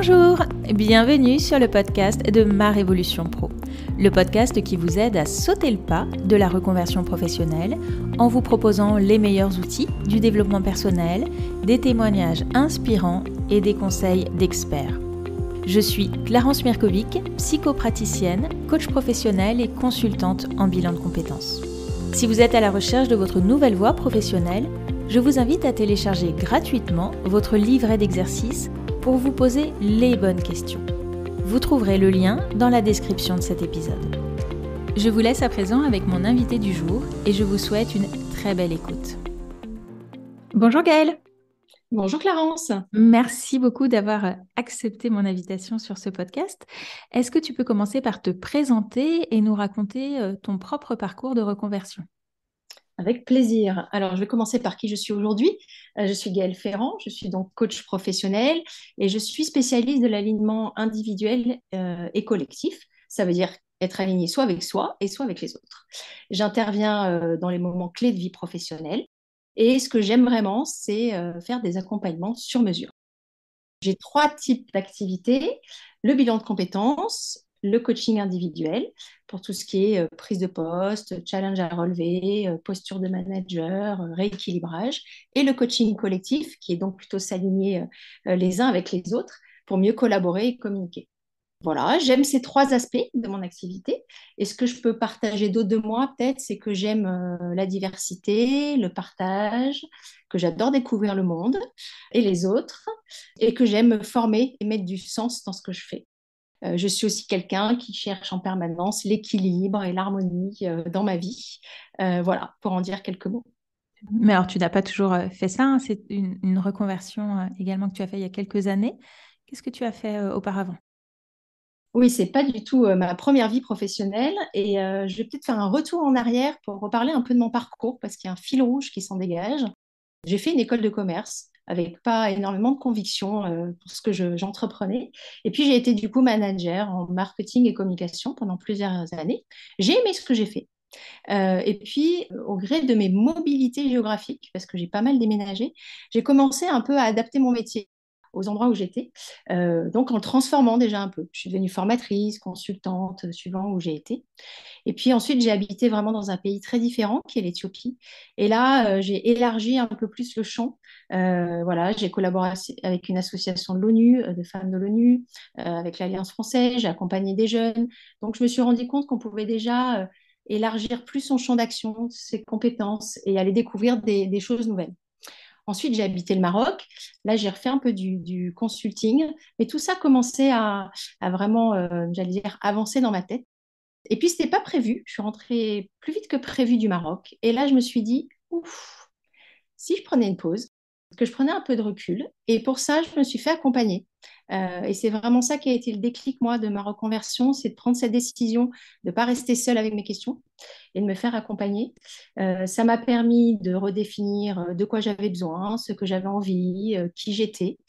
Bonjour, bienvenue sur le podcast de Ma Révolution Pro, le podcast qui vous aide à sauter le pas de la reconversion professionnelle en vous proposant les meilleurs outils du développement personnel, des témoignages inspirants et des conseils d'experts. Je suis Clarence Mirkovic, psychopraticienne, coach professionnelle et consultante en bilan de compétences. Si vous êtes à la recherche de votre nouvelle voie professionnelle, je vous invite à télécharger gratuitement votre livret d'exercices pour vous poser les bonnes questions. Vous trouverez le lien dans la description de cet épisode. Je vous laisse à présent avec mon invité du jour et je vous souhaite une très belle écoute. Bonjour Gaëlle. Bonjour Clarence. Merci beaucoup d'avoir accepté mon invitation sur ce podcast. Est-ce que tu peux commencer par te présenter et nous raconter ton propre parcours de reconversion ? Avec plaisir. Alors, je vais commencer par qui je suis aujourd'hui. Je suis Gaëlle Ferrand, je suis donc coach professionnel et je suis spécialiste de l'alignement individuel et collectif. Ça veut dire être aligné soit avec soi et soit avec les autres. J'interviens dans les moments clés de vie professionnelle et ce que j'aime vraiment, c'est faire des accompagnements sur mesure. J'ai 3 types d'activités: le bilan de compétences, le coaching individuel pour tout ce qui est prise de poste, challenge à relever, posture de manager, rééquilibrage, et le coaching collectif qui est donc plutôt s'aligner les uns avec les autres pour mieux collaborer et communiquer. Voilà, j'aime ces 3 aspects de mon activité. Et ce que je peux partager d'autre de moi, peut-être, c'est que j'aime la diversité, le partage, que j'adore découvrir le monde et les autres, et que j'aime me former et mettre du sens dans ce que je fais. Je suis aussi quelqu'un qui cherche en permanence l'équilibre et l'harmonie dans ma vie. Voilà, pour en dire quelques mots. Mais alors, tu n'as pas toujours fait ça, hein. C'est une reconversion également que tu as fait il y a quelques années. Qu'est-ce que tu as fait auparavant ? Oui, c'est pas du tout ma première vie professionnelle et je vais peut-être faire un retour en arrière pour reparler un peu de mon parcours parce qu'il y a un fil rouge qui s'en dégage. J'ai fait une école de commerce avec pas énormément de conviction pour ce que j'entreprenais. Et puis j'ai été du coup manager en marketing et communication pendant plusieurs années. J'ai aimé ce que j'ai fait. Et puis, au gré de mes mobilités géographiques, parce que j'ai pas mal déménagé, j'ai commencé un peu à adapter mon métier aux endroits où j'étais, donc en le transformant déjà un peu. Je suis devenue formatrice, consultante, suivant où j'ai été. Et puis ensuite, j'ai habité vraiment dans un pays très différent, qui est l'Éthiopie. Et là, j'ai élargi un peu plus le champ. Voilà, j'ai collaboré avec une association de l'ONU, de femmes de l'ONU, avec l'Alliance française. J'ai accompagné des jeunes. Donc, je me suis rendu compte qu'on pouvait déjà élargir plus son champ d'action, ses compétences et aller découvrir des choses nouvelles. Ensuite, j'ai habité le Maroc. Là, j'ai refait un peu du consulting. Mais tout ça commençait à vraiment, j'allais dire, avancer dans ma tête. Et puis, ce n'était pas prévu. Je suis rentrée plus vite que prévu du Maroc. Et là, je me suis dit, ouf, si je prenais une pause, que je prenais un peu de recul. Et pour ça, je me suis fait accompagner. Et c'est vraiment ça qui a été le déclic, moi, de ma reconversion, c'est de prendre cette décision de ne pas rester seule avec mes questions et de me faire accompagner. Ça m'a permis de redéfinir de quoi j'avais besoin, ce que j'avais envie, qui j'étais.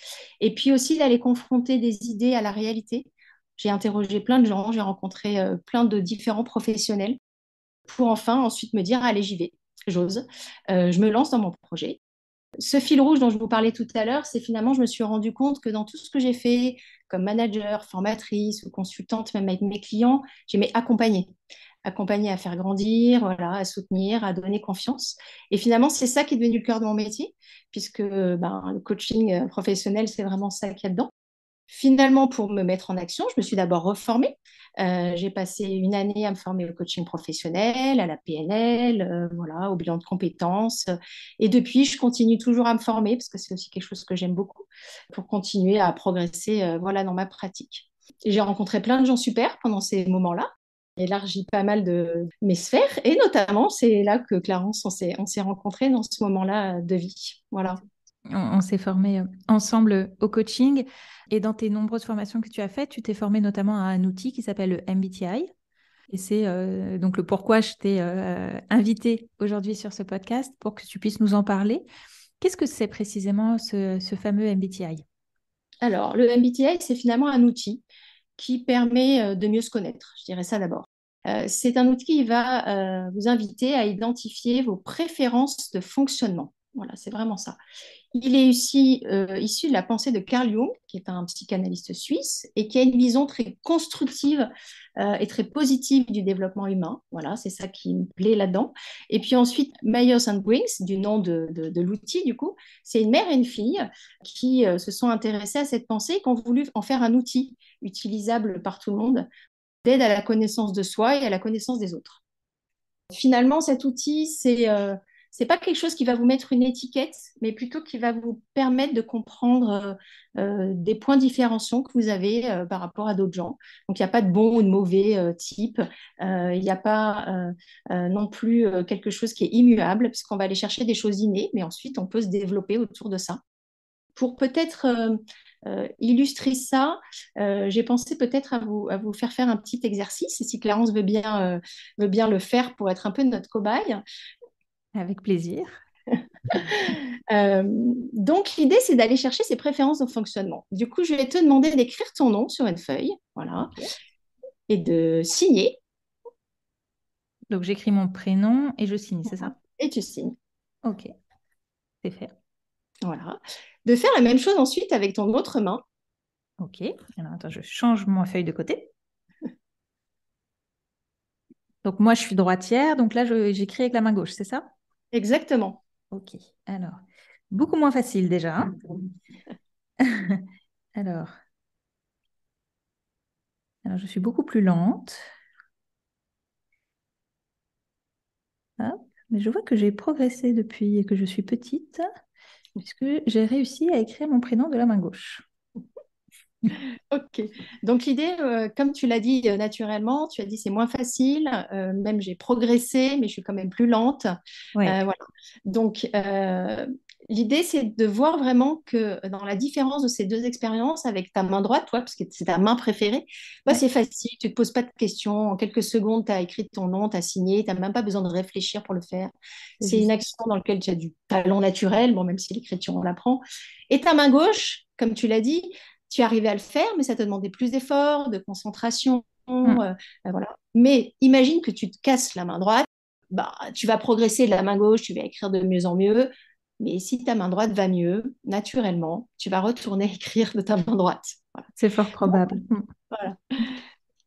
Et puis aussi d'aller confronter des idées à la réalité. J'ai interrogé plein de gens, j'ai rencontré plein de différents professionnels pour enfin ensuite me dire, allez, j'y vais, j'ose. Je me lance dans mon projet. Ce fil rouge dont je vous parlais tout à l'heure, c'est finalement, je me suis rendu compte que dans tout ce que j'ai fait comme manager, formatrice ou consultante, même avec mes clients, j'aimais accompagner. Accompagner à faire grandir, voilà, à soutenir, à donner confiance. Et finalement, c'est ça qui est devenu le cœur de mon métier, puisque le coaching professionnel, c'est vraiment ça qu'il y a dedans. Finalement, pour me mettre en action, je me suis d'abord reformée. J'ai passé une année à me former au coaching professionnel, à la PNL, voilà, au bilan de compétences. Et depuis, je continue toujours à me former parce que c'est aussi quelque chose que j'aime beaucoup pour continuer à progresser, voilà, dans ma pratique. Et j'ai rencontré plein de gens super pendant ces moments-là, élargi pas mal de mes sphères et notamment, c'est là que Clarence, on s'est rencontrés dans ce moment-là de vie. Voilà. On s'est formés ensemble au coaching et dans tes nombreuses formations que tu as faites, tu t'es formé notamment à un outil qui s'appelle le MBTI. Et c'est donc le pourquoi je t'ai invité aujourd'hui sur ce podcast pour que tu puisses nous en parler. Qu'est-ce que c'est précisément ce fameux MBTI ? Alors, le MBTI, c'est finalement un outil qui permet de mieux se connaître. Je dirais ça d'abord. C'est un outil qui va vous inviter à identifier vos préférences de fonctionnement. Voilà, c'est vraiment ça. Il est aussi issu de la pensée de Carl Jung, qui est un psychanalyste suisse et qui a une vision très constructive et très positive du développement humain. Voilà, c'est ça qui me plaît là-dedans. Et puis ensuite, Myers and Briggs, du nom de l'outil, du coup, c'est une mère et une fille qui se sont intéressées à cette pensée et qui ont voulu en faire un outil utilisable par tout le monde, d'aide à la connaissance de soi et à la connaissance des autres. Finalement, cet outil, c'est pas quelque chose qui va vous mettre une étiquette, mais plutôt qui va vous permettre de comprendre des points différenciants que vous avez par rapport à d'autres gens. Donc, il n'y a pas de bon ou de mauvais type. Il n'y a pas non plus quelque chose qui est immuable, puisqu'on va aller chercher des choses innées, mais ensuite, on peut se développer autour de ça. Pour peut-être illustrer ça, j'ai pensé peut-être à vous faire un petit exercice, et si Clarence veut bien le faire pour être un peu notre cobaye. Avec plaisir. Donc, l'idée, c'est d'aller chercher ses préférences de fonctionnement. Du coup, je vais te demander d'écrire ton nom sur une feuille, voilà, Ok. et de signer, Donc, j'écris mon prénom et je signe, c'est ça? et tu signes. Ok, c'est fait. Voilà. De faire la même chose ensuite avec ton autre main. Ok. Alors, attends, je change ma feuille de côté. Donc, moi, je suis droitière. Donc là, j'écris avec la main gauche, c'est ça? Exactement. Ok. Alors, beaucoup moins facile déjà, hein. Alors, je suis beaucoup plus lente. Hop. Mais je vois que j'ai progressé depuis que je suis petite, puisque j'ai réussi à écrire mon prénom de la main gauche. Ok. Donc l'idée, comme tu l'as dit naturellement, tu as dit c'est moins facile, même j'ai progressé, mais je suis quand même plus lente. Ouais. Voilà. Donc l'idée, c'est de voir vraiment que dans la différence de ces deux expériences avec ta main droite, toi, parce que c'est ta main préférée, bah, Ouais. c'est facile, tu ne te poses pas de questions. En quelques secondes, tu as écrit ton nom, tu as signé, tu n'as même pas besoin de réfléchir pour le faire. C'est C'est une juste. action dans laquelle tu as du talent naturel, bon, même si l'écriture, on l'apprend. Et ta main gauche, comme tu l'as dit, tu arrivais à le faire, mais ça te demandait plus d'efforts, de concentration. Mm. Voilà. Mais imagine que tu te casses la main droite, bah, tu vas progresser de la main gauche, tu vas écrire de mieux en mieux. Mais si ta main droite va mieux, naturellement, tu vas retourner écrire de ta main droite. Voilà. C'est fort Donc, probable. Mm. voilà.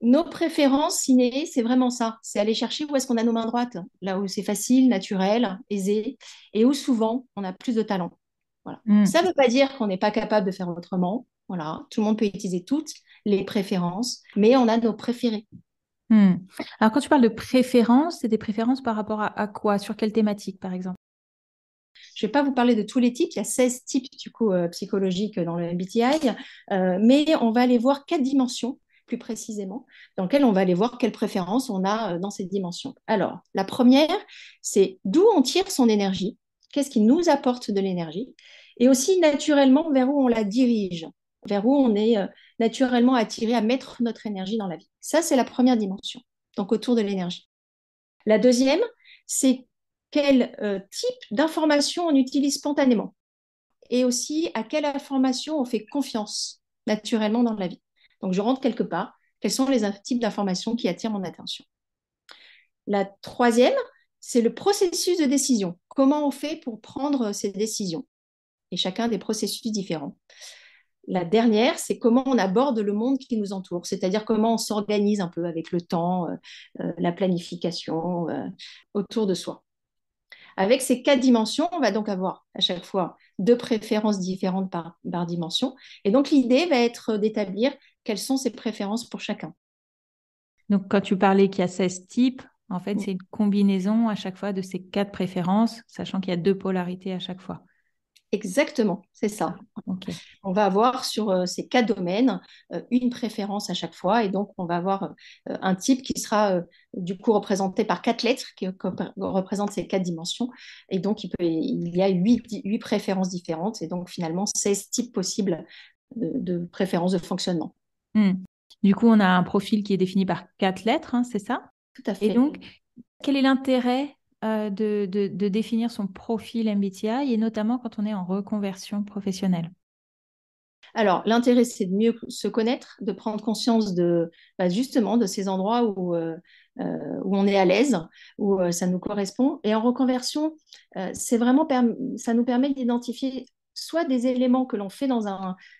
Nos préférences ciné, c'est vraiment ça. C'est aller chercher où est-ce qu'on a nos mains droites, là où c'est facile, naturel, aisé, et où souvent on a plus de talent. Voilà. Mm. Ça ne veut pas dire qu'on n'est pas capable de faire autrement. Voilà. Tout le monde peut utiliser toutes les préférences, mais on a nos préférés. Mm. Alors, quand tu parles de préférences, c'est des préférences par rapport à quoi? Sur quelle thématique, par exemple? Je ne vais pas vous parler de tous les types, il y a 16 types du coup, psychologiques dans le MBTI, mais on va aller voir 4 dimensions plus précisément, dans lesquelles on va aller voir quelles préférences on a dans ces dimensions. Alors, la première, c'est d'où on tire son énergie, qu'est-ce qui nous apporte de l'énergie, et aussi naturellement vers où on la dirige, vers où on est naturellement attiré à mettre notre énergie dans la vie. Ça, c'est la première dimension, donc autour de l'énergie. La deuxième, c'est quel type d'information on utilise spontanément et aussi à quelle information on fait confiance naturellement dans la vie. Donc, je rentre quelque part. Quels sont les types d'informations qui attirent mon attention? La troisième, c'est le processus de décision. Comment on fait pour prendre ces décisions? Et chacun des processus différents. La dernière, c'est comment on aborde le monde qui nous entoure, c'est-à-dire comment on s'organise un peu avec le temps, la planification autour de soi. Avec ces 4 dimensions, on va donc avoir à chaque fois 2 préférences différentes par dimension. Et donc, l'idée va être d'établir quelles sont ces préférences pour chacun. Donc, quand tu parlais qu'il y a 16 types, en fait, c'est une combinaison à chaque fois de ces 4 préférences, sachant qu'il y a 2 polarités à chaque fois. Exactement, c'est Ah, ça. ok. On va avoir sur ces 4 domaines une préférence à chaque fois. Et donc, on va avoir un type qui sera du coup représenté par 4 lettres qui représentent ces 4 dimensions. Et donc, il y a 8 préférences différentes. Et donc, finalement, 16 types possibles de préférences de fonctionnement. Hmm. Du coup, on a un profil qui est défini par 4 lettres, hein, c'est ça? Tout à Et fait. donc, quel est l'intérêt de définir son profil MBTI et notamment quand on est en reconversion professionnelle? Alors, l'intérêt, c'est de mieux se connaître, de prendre conscience justement de ces endroits où on est à l'aise, où ça nous correspond. Et en reconversion, ça nous permet d'identifier soit des éléments que l'on fait dans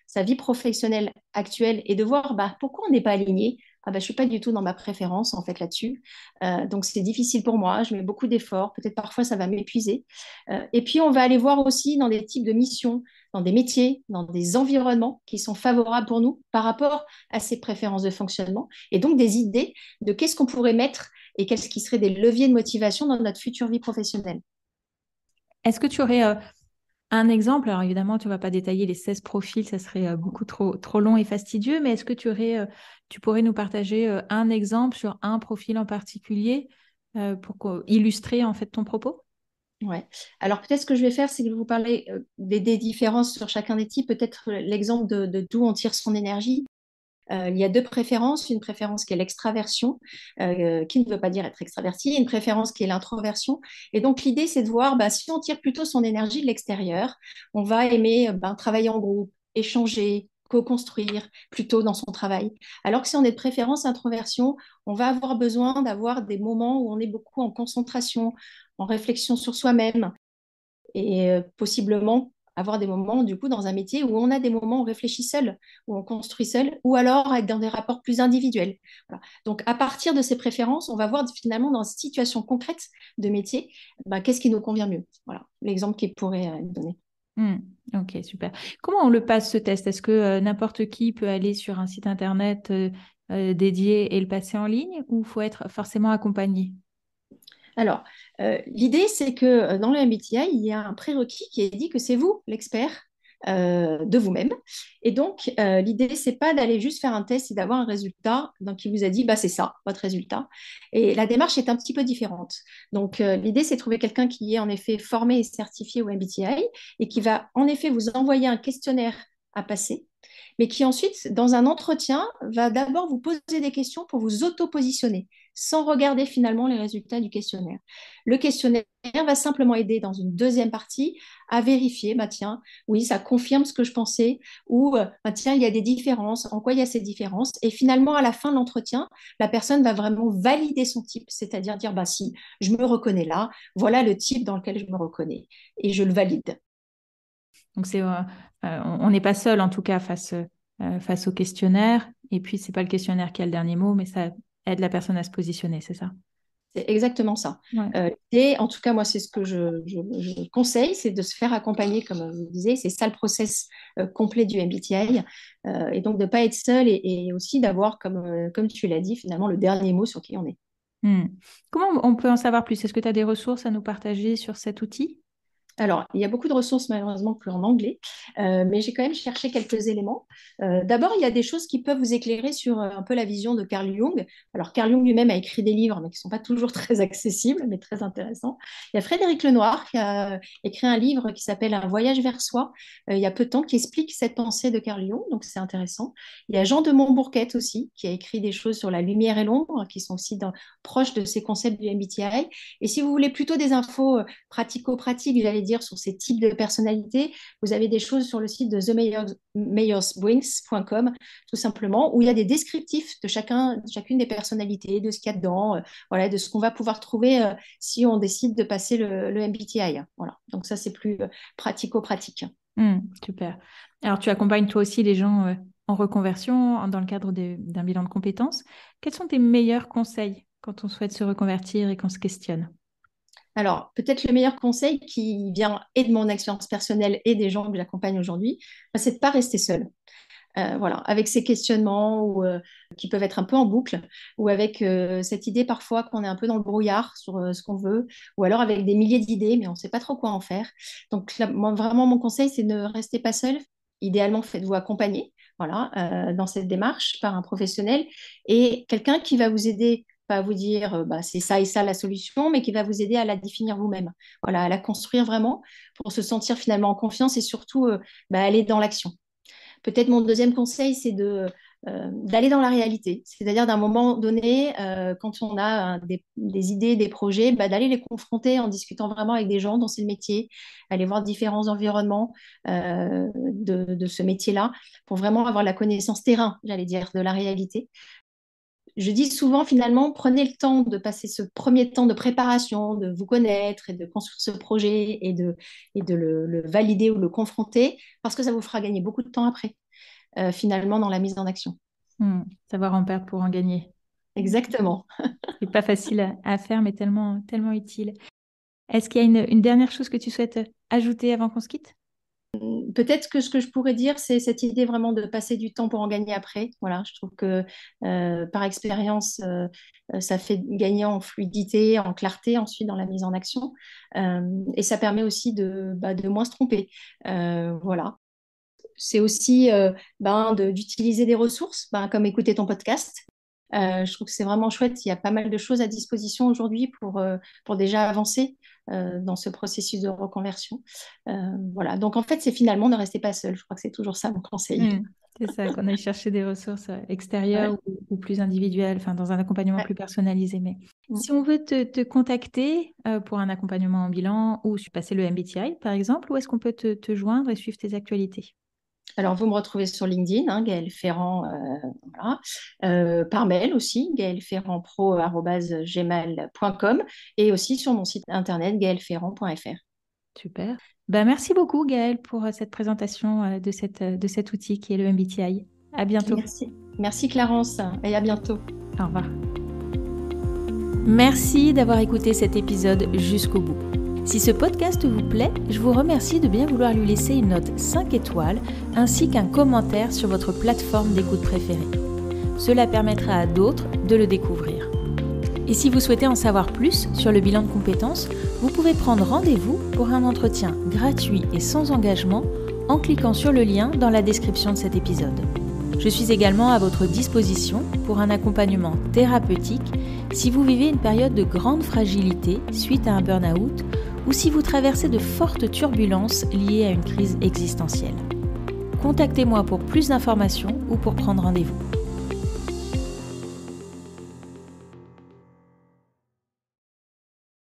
sa vie professionnelle actuelle et de voir pourquoi on n'est pas aligné. Je ne suis pas du tout dans ma préférence en fait là-dessus. Donc c'est difficile pour moi, je mets beaucoup d'efforts, peut-être parfois ça va m'épuiser. Et puis on va aller voir aussi dans des types de missions, dans des métiers, dans des environnements qui sont favorables pour nous par rapport à ces préférences de fonctionnement et donc des idées de qu'est-ce qu'on pourrait mettre et quels qui seraient des leviers de motivation dans notre future vie professionnelle. Est-ce que tu aurais un exemple? Alors évidemment, tu ne vas pas détailler les 16 profils, ça serait beaucoup trop long et fastidieux, mais est-ce que tu pourrais nous partager un exemple sur un profil en particulier pour illustrer en fait ton propos? Ouais. Alors peut-être ce que je vais faire, c'est que je vais vous parler des différences sur chacun des types, peut-être l'exemple de d'où on tire son énergie. Il y a deux préférences, une préférence qui est l'extraversion, qui ne veut pas dire être extraverti, et une préférence qui est l'introversion. Et donc l'idée, c'est de voir si on tire plutôt son énergie de l'extérieur, on va aimer travailler en groupe, échanger, co-construire plutôt dans son travail. Alors que si on est de préférence introversion, on va avoir besoin d'avoir des moments où on est beaucoup en concentration, en réflexion sur soi-même et possiblement avoir des moments, du coup, dans un métier où on a des moments où on réfléchit seul, où on construit seul, ou alors être dans des rapports plus individuels. Voilà. Donc, à partir de ces préférences, on va voir finalement dans une situation concrète de métier, qu'est-ce qui nous convient mieux. Voilà l'exemple qu'il pourrait donner. Ok, super. Comment on le passe ce test? Est-ce que n'importe qui peut aller sur un site internet dédié et le passer en ligne ou faut être forcément accompagné? Alors, l'idée, c'est que dans le MBTI, il y a un prérequis qui est dit que c'est vous l'expert de vous-même. Et donc, l'idée, c'est pas d'aller juste faire un test et d'avoir un résultat donc, qui vous a dit, c'est ça, votre résultat. Et la démarche est un petit peu différente. Donc, l'idée, c'est de trouver quelqu'un qui est en effet formé et certifié au MBTI et qui va en effet vous envoyer un questionnaire à passer, mais qui ensuite, dans un entretien, va d'abord vous poser des questions pour vous auto-positionner, sans regarder finalement les résultats du questionnaire. Le questionnaire va simplement aider dans une deuxième partie à vérifier, tiens, oui, ça confirme ce que je pensais, ou tiens, il y a des différences, en quoi il y a ces différences. Et finalement, à la fin de l'entretien, la personne va vraiment valider son type, c'est-à-dire dire, si, je me reconnais là, voilà le type dans lequel je me reconnais, et je le valide. Donc, on n'est pas seul, en tout cas, face au questionnaire. Et puis, c'est pas le questionnaire qui a le dernier mot, mais ça aide la personne à se positionner, c'est ça? C'est exactement ça. Ouais. Et en tout cas, moi, c'est ce que je conseille, c'est de se faire accompagner, comme je vous disais, c'est ça le process complet du MBTI. Et donc, de ne pas être seul et aussi d'avoir, comme tu l'as dit, finalement, le dernier mot sur qui on est. Hmm. Comment on peut en savoir plus? Est-ce que tu as des ressources à nous partager sur cet outil? Alors, il y a beaucoup de ressources malheureusement que en anglais, mais j'ai quand même cherché quelques éléments. D'abord, il y a des choses qui peuvent vous éclairer sur un peu la vision de Carl Jung. Alors, Carl Jung lui-même a écrit des livres, mais qui ne sont pas toujours très accessibles, mais très intéressants. Il y a Frédéric Lenoir qui a écrit un livre qui s'appelle Un voyage vers soi, il y a peu de temps, qui explique cette pensée de Carl Jung, donc c'est intéressant. Il y a Jean de Montbourquette aussi, qui a écrit des choses sur la lumière et l'ombre, qui sont aussi proches de ces concepts du MBTI. Et si vous voulez plutôt des infos pratico-pratiques, j'allais dire, sur ces types de personnalités, vous avez des choses sur le site de themeyorswings.com, tout simplement, où il y a des descriptifs de chacune des personnalités, de ce qu'il y a dedans, voilà, de ce qu'on va pouvoir trouver si on décide de passer le MBTI. Voilà. Donc ça, c'est plus pratico-pratique. Super. Alors, tu accompagnes toi aussi les gens en reconversion dans le cadre d'un bilan de compétences. Quels sont tes meilleurs conseils quand on souhaite se reconvertir et qu'on se questionne? Alors, peut-être le meilleur conseil qui vient et de mon expérience personnelle et des gens que j'accompagne aujourd'hui, c'est de ne pas rester seul. Voilà, avec ces questionnements qui peuvent être un peu en boucle, ou avec cette idée parfois qu'on est un peu dans le brouillard sur ce qu'on veut, ou alors avec des milliers d'idées, mais on ne sait pas trop quoi en faire. Donc, là, moi, vraiment, mon conseil, c'est ne restez pas seul. Idéalement, faites-vous accompagner, voilà, dans cette démarche par un professionnel et quelqu'un qui va vous aider, pas à vous dire c'est ça et ça la solution, mais qui va vous aider à la définir vous-même, voilà, à la construire vraiment pour se sentir finalement en confiance et surtout aller dans l'action. Peut-être mon deuxième conseil, c'est de d'aller dans la réalité. C'est-à-dire d'un moment donné, quand on a des idées, des projets, d'aller les confronter en discutant vraiment avec des gens dont c'est le métier, aller voir différents environnements de ce métier-là pour vraiment avoir la connaissance terrain, j'allais dire, de la réalité. Je dis souvent, finalement, prenez le temps de passer ce premier temps de préparation, de vous connaître et de construire ce projet et de le valider ou le confronter, parce que ça vous fera gagner beaucoup de temps après, finalement, dans la mise en action. Savoir en perdre pour en gagner. Exactement. C'est pas facile à faire, mais tellement, tellement utile. Est-ce qu'il y a une dernière chose que tu souhaites ajouter avant qu'on se quitte? Peut-être que ce que je pourrais dire, c'est cette idée vraiment de passer du temps pour en gagner après. Voilà, je trouve que par expérience, ça fait gagner en fluidité, en clarté ensuite dans la mise en action. Et ça permet aussi de moins se tromper. Voilà. C'est aussi d'utiliser des ressources, comme écouter ton podcast. Je trouve que c'est vraiment chouette. Il y a pas mal de choses à disposition aujourd'hui pour déjà avancer dans ce processus de reconversion. Voilà. Donc, en fait, c'est finalement ne restez pas seul. Je crois que c'est toujours ça mon conseil. C'est ça, qu'on aille chercher des ressources extérieures Ouais. ou plus individuelles, enfin, dans un accompagnement Ouais. plus personnalisé. Mais Mm. si on veut te contacter pour un accompagnement en bilan ou passer le MBTI, par exemple, où est-ce qu'on peut te joindre et suivre tes actualités? Alors, vous me retrouvez sur LinkedIn, Gaëlle Ferrand, voilà. Par mail aussi, gaëlleferrandpro@gmail.com et aussi sur mon site internet gaëlleferrand.fr. Super. Merci beaucoup, Gaëlle, pour cette présentation de cet outil qui est le MBTI. À bientôt. Merci. Merci Clarence et à bientôt. Au revoir. Merci d'avoir écouté cet épisode jusqu'au bout. Si ce podcast vous plaît, je vous remercie de bien vouloir lui laisser une note 5 étoiles ainsi qu'un commentaire sur votre plateforme d'écoute préférée. Cela permettra à d'autres de le découvrir. Et si vous souhaitez en savoir plus sur le bilan de compétences, vous pouvez prendre rendez-vous pour un entretien gratuit et sans engagement en cliquant sur le lien dans la description de cet épisode. Je suis également à votre disposition pour un accompagnement thérapeutique si vous vivez une période de grande fragilité suite à un burn-out ou si vous traversez de fortes turbulences liées à une crise existentielle. Contactez-moi pour plus d'informations ou pour prendre rendez-vous.